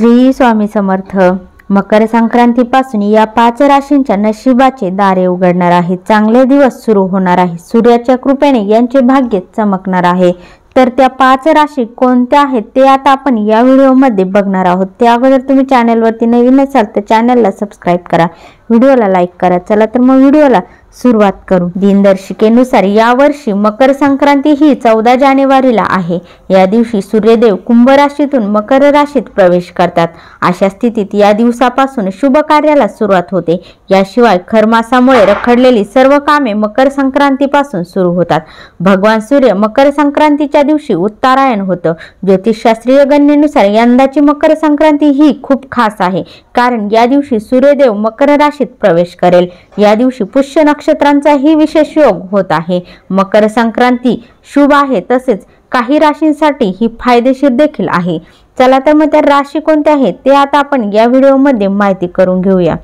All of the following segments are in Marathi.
श्री स्वामी समर्थ। मकर संक्रांतीपासून या 5 राशींच्या नशिबाचे दारे उघडणार आहेत। चांगले दिवस सुरू होणार आहे। सूर्याच्या कृपेने यांचे भाग्य चमकणार आहे। तर त्या 5 राशी कोणत्या आहेत ते आता आपण या व्हिडिओमध्ये बघणार आहोत। त्या अगोदर तुम्ही चॅनलवरती नवीन असाल तर चॅनलला सबस्क्राइब करा, व्हिडिओला लाईक करा। चला तर मग व्हिडिओला सुरुवात करू। दिनदर्शिकेनुसार यावर्षी मकर संक्रांती ही 14 जानेवारीला आहे। या दिवशी सूर्यदेव कुंभ राशीतून मकर राशीत प्रवेश करतात। अशा स्थितीत या दिवसापासून शुभ कार्याला सुरुवात होते। याशिवाय खरमासामुळे रखडलेली सर्व कामे मकर संक्रांतीपासून सुरू होतात। भगवान सूर्य मकर संक्रांतीच्या दिवशी उत्तरायण होतं। ज्योतिषशास्त्रीय गणनेनुसार यंदाची मकर संक्रांती ही खूप खास आहे, कारण या दिवशी सूर्यदेव मकर राशीत प्रवेश करेल। या दिवशी पुष्य नक्षत्रांचाही विशेष योग होत आहे। मकर संक्रांती शुभ आहे, तसेच काही राशींसाठी ही फायदेशीर देखील आहे। चला तर मग त्या राशी कोणत्या आहेत ते आता आपण या व्हिडिओमध्ये माहिती करून घेऊया।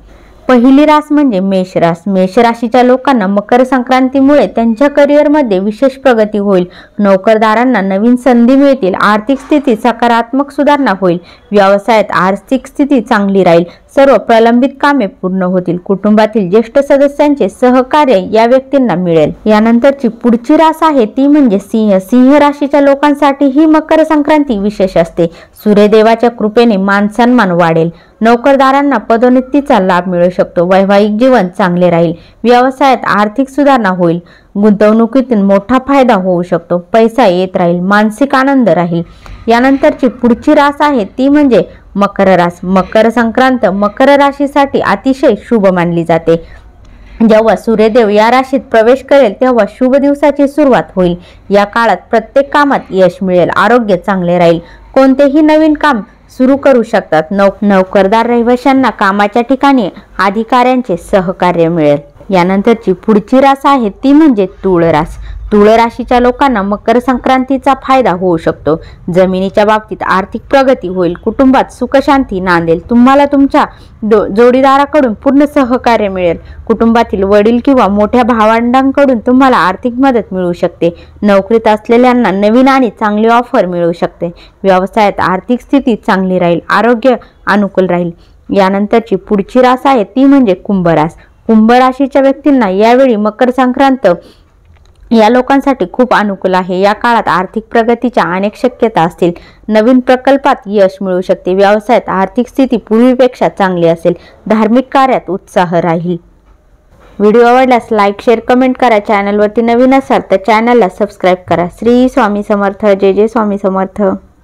पहिली रास म्हणजे मेष रास। मेष राशीच्या लोकांना मकर संक्रांतीमुळे त्यांच्या करिअरमध्ये विशेष प्रगती होईल। नोकरदारांना नवीन संधी मिळतील। आर्थिक स्थिती सकारात्मक सुधारणा होईल। व्यवसायात आर्थिक स्थिती चांगली राहील। सर्व प्रलंबित कामे पूर्ण होतील। कुटुंबातील ज्येष्ठ सदस्यांचे सहकार्य या व्यक्तींना मिळेल। यानंतरची पुढची रास आहे ती म्हणजे सिंह। सिंह राशीच्या लोकांसाठी ही मकर संक्रांती विशेष असते। सूर्यदेवाच्या कृपेने मान सन्मान वाढेल। नोकरदारांना पदोन्नतीचा लाभ मिळू शकतो। वैवाहिक जीवन चांगले राहील। व्यवसायात आर्थिक सुधारणा होईल। गुंतवणुकीतून मोठा फायदा होऊ शकतो। पैसा येत राहील। मानसिक आनंद राहील। यानंतरची पुढची रास आहे ती म्हणजे मकर रास। मकर संक्रांत मकर राशीसाठी अतिशय शुभ मानली जाते। जेव्हा सूर्यदेव या राशीत प्रवेश करेल तेव्हा शुभ दिवसाची सुरुवात होईल। या काळात प्रत्येक कामात यश मिळेल। आरोग्य चांगले राहील। कोणतेही नवीन काम सुरू करू शकतात। नोकरदार रहिवाशांना कामाच्या ठिकाणी अधिकाऱ्यांचे सहकार्य मिळेल। यानंतरची पुढची रास आहे ती म्हणजे तुळ रास। तुळ राशीच्या लोकांना मकर संक्रांतीचा फायदा होऊ शकतो। जमिनीच्या बाबतीत आर्थिक प्रगती होईल। कुटुंबात सुखशांती नांदेल। तुम्हाला तुमच्या जोडीदाराकडून पूर्ण सहकार्य मिळेल। कुटुंबातील वडील किंवा मोठ्या भावंडांकडून तुम्हाला आर्थिक मदत मिळू शकते। नोकरीत असलेल्यांना नवीन आणि चांगली ऑफर मिळू शकते। व्यवसायात आर्थिक स्थिती चांगली राहील। आरोग्य अनुकूल राहील। यानंतरची पुढची रास आहे ती म्हणजे कुंभ रास। कुंभ राशीच्या व्यक्तींना यावेळी मकर संक्रांत या लोकांसाठी खूप अनुकूल आहे। या काळात आर्थिक प्रगतीच्या अनेक शक्यता असतील। नवीन प्रकल्पात यश मिळू शकते। व्यवसायात आर्थिक स्थिती पूर्वीपेक्षा चांगली असेल। धार्मिक कार्यात उत्साह राहील। व्हिडिओ आवडल्यास लाईक, शेअर, कमेंट करा। चॅनलवरती नवीन असाल तर चॅनलला सबस्क्राईब करा। श्री स्वामी समर्थ। जय जय स्वामी समर्थ।